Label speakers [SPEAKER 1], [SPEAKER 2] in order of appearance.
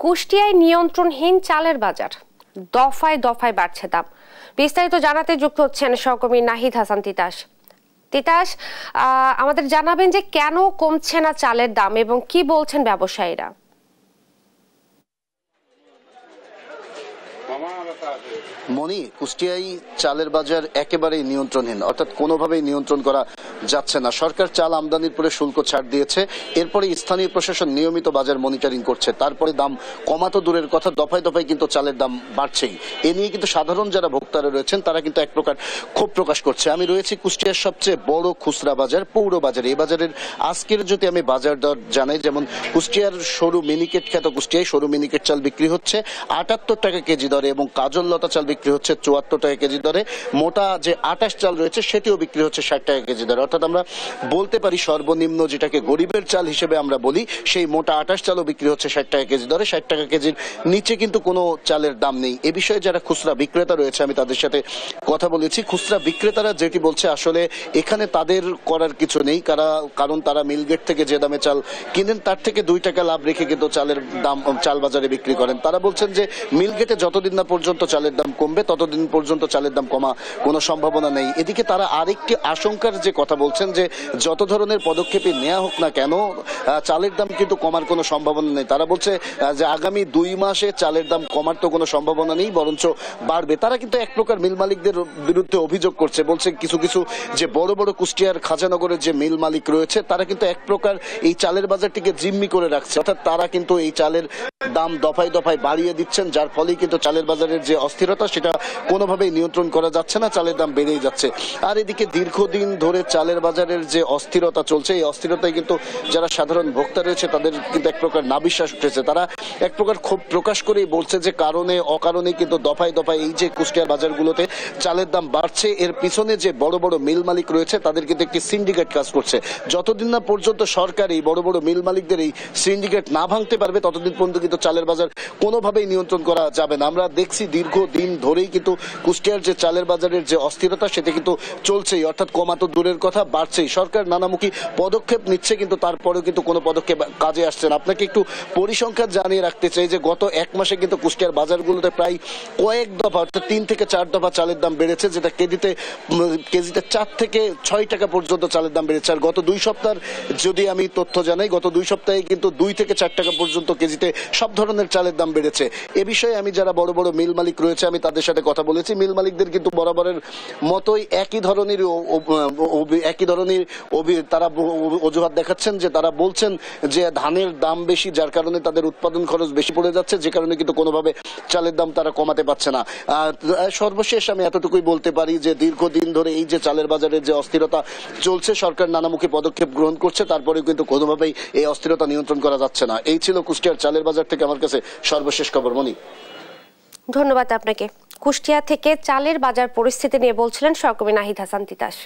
[SPEAKER 1] কুষ্টিয়ায় নিয়ন্ত্রণহীন চালের বাজার, দফায় দফায় বাড়ছে দাম। বিস্তারিত জানাতে যুক্ত হচ্ছেন সহকর্মী নাহিদ হাসান তিতাস। তিতাস, আমাদের জানাবেন যে কেন কমছে না চালের দাম এবং কি বলছেন ব্যবসায়ীরা?
[SPEAKER 2] মনি, কুষ্টিয়ায় চালের বাজার একেবারেই নিয়ন্ত্রণহীন, অর্থাৎ কোনোভাবেই নিয়ন্ত্রণ করা যাচ্ছে না। সরকার চাল আমদানির পরে শুল্ক ছাড় দিয়েছে, এরপরে স্থানীয় প্রশাসন নিয়মিত বাজার মনিটরিং করছে, তারপরে দাম কমাতো দূরের কথা, দফায় দফায় কিন্তু চালের দাম বাড়ছেই। এ নিয়ে কিন্তু সাধারণ যারা ভোক্তারা রয়েছেন তারা কিন্তু এক প্রকার ক্ষোভ প্রকাশ করছে। আমি রয়েছি কুষ্টিয়ার সবচেয়ে বড় খুচরা বাজার পৌর বাজারে। এই বাজারের আজকের যদি আমি বাজার দর জানাই, যেমন কুষ্টিয়ার সরু মিনিকেট খ্যাত কুষ্টিয়ায় সরু মিনিকেট চাল বিক্রি হচ্ছে 78 টাকা কেজি দরে এবং কাজল লতা চাল বিক্রি হচ্ছে 74 টাকা কেজি দরে। মোটা যে 28 চাল রয়েছে সেটিও বিক্রি হচ্ছে 60 টাকা কেজি দরে। অর্থাৎ আমরা বলতে পারি সর্বনিম্ন যেটাকে গরিবের চাল হিসেবে আমরা বলি, সেই মোটা 28 চালও বিক্রি হচ্ছে 60 টাকা কেজি দরে। 60 টাকা কেজির নিচে কিন্তু কোনো চালের দাম নেই। এ বিষয়ে যারা খুচরা বিক্রেতা রয়েছে আমি তাদের সাথে কথা বলেছি। খুচরা বিক্রেতারা যেটি বলছে, আসলে এখানে তাদের করার কিছু নেই, কারণ তারা মিলগেট থেকে যে দামে চাল কিনেন তার থেকে 2 টাকা লাভ রেখে কিন্তু চালের দাম চাল বাজারে বিক্রি করেন। তারা বলছেন যে মিলগেটে যতদিন না পর্যন্ত চালের দাম কমবে ততদিন পর্যন্ত চালের দাম কমা কোনো সম্ভাবনা নেই। এদিকে তারা আরেকটি আশঙ্কার যে কথা বলছেন, যে যত ধরনের পদক্ষেপই নেওয়া হোক না কেন চালের দাম কিন্তু কমার কোনো সম্ভাবনা নেই। তারা বলছে যে আগামী 2 মাসে চালের দাম কমার তো কোনো সম্ভাবনা নেই, বরঞ্চ বাড়বে। তারা কিন্তু এক প্রকার মিল মালিকদের বিরুদ্ধে অভিযোগ করছে, বলছে কিছু কিছু যে বড় বড় কুষ্টিয়ার খাজানগরের যে মিল মালিক রয়েছে তারা কিন্তু এক প্রকার এই চালের বাজারটিকে জিম্মি করে রাখছে, অর্থাৎ তারা কিন্তু এই চালের দাম দফায় দফায় বাড়িয়ে দিচ্ছেন, যার ফলে কিন্তু চালের বাজারের যে অস্থিরতা সেটা কোনোভাবেই নিয়ন্ত্রণ করা যাচ্ছে না, চালের দাম বেড়েই যাচ্ছে। আর এদিকে দীর্ঘদিন ধরে চালের বাজারের যে অস্থিরতা চলছে, এই অস্থিরতায় কিন্তু যারা সাধারণ ভোক্তা রয়েছে তাদের কিন্তু এক প্রকার নাবিশ্বাস উঠেছে। তারা এক প্রকার ক্ষোভ প্রকাশ করেই বলছে যে কারণে অকারণে কিন্তু দফায় দফায় এই যে কুষ্টিয়ার বাজারগুলোতে চালের দাম বাড়ছে, এর পিছনে যে বড় বড় মিল মালিক রয়েছে তাদের কিন্তু একটি সিন্ডিকেট কাজ করছে। যতদিন না পর্যন্ত সরকার এই বড় বড় মিল মালিকদের এই সিন্ডিকেট না ভাঙতে পারবে ততদিন পর্যন্ত কিন্তু চালের বাজার কোনোভাবেই নিয়ন্ত্রণ করা যাবে না। আমরা দেখছি দীর্ঘদিন ধরেই কিন্তু কুষ্টিয়ার যে চালের বাজারের যে অস্থিরতা সেটা কিন্তু চলছেই, অর্থাৎ কমাতো দূরের কথা বাড়ছেই। সরকার নানামুখী পদক্ষেপ নিচ্ছে কিন্তু তারপরেও কিন্তু কোনো পদক্ষেপ কাজে আসছে না। আপনাকে একটু পরিসংখ্যান জানিয়ে রাখতে চাই যে গত 1 মাসে কিন্তু কুষ্টিয়ার বাজারগুলোতে প্রায় কয়েক দফা, অর্থাৎ 3 থেকে 4 দফা চালের দাম বেড়েছে, যেটা কেজিতে 4 থেকে 6 টাকা পর্যন্ত চালের দাম বেড়েছে। আর গত 2 সপ্তাহের যদি আমি তথ্য জানাই, গত 2 সপ্তাহে কিন্তু 2 থেকে 4 টাকা পর্যন্ত কেজিতে সব ধরনের চালের দাম বেড়েছে। এ বিষয়ে আমি যারা বড় বড় মিল মালিক রয়েছে আমি তাদের সাথে কথা বলেছি। মিল মালিকদের কিন্তু বরাবরের মতোই একই ধরনের তারা অজুহাত দেখাচ্ছেন, যে তারা বলছেন যে ধানের দাম বেশি, যার কারণে তাদের উৎপাদন খরচ বেশি পড়ে যাচ্ছে, যে কারণে কিন্তু কোনোভাবে চালের দাম তারা কমাতে পারছে না। সর্বশেষ আমি এতটুকুই বলতে পারি যে দীর্ঘদিন ধরে এই যে চালের বাজারের যে অস্থিরতা চলছে, সরকার নানামুখী পদক্ষেপ গ্রহণ করছে, তারপরেও কিন্তু কোনোভাবেই এই অস্থিরতা নিয়ন্ত্রণ করা যাচ্ছে না। এই ছিল কুষ্টিয়ার চালের বাজার থেকে আমার কাছে সর্বশেষ খবর। মনি,
[SPEAKER 1] ধন্যবাদ আপনাকে। কুষ্টিয়া থেকে চালের বাজার পরিস্থিতি নিয়ে বলছিলেন সহকর্মী নাহিদ হাসান তিতাস।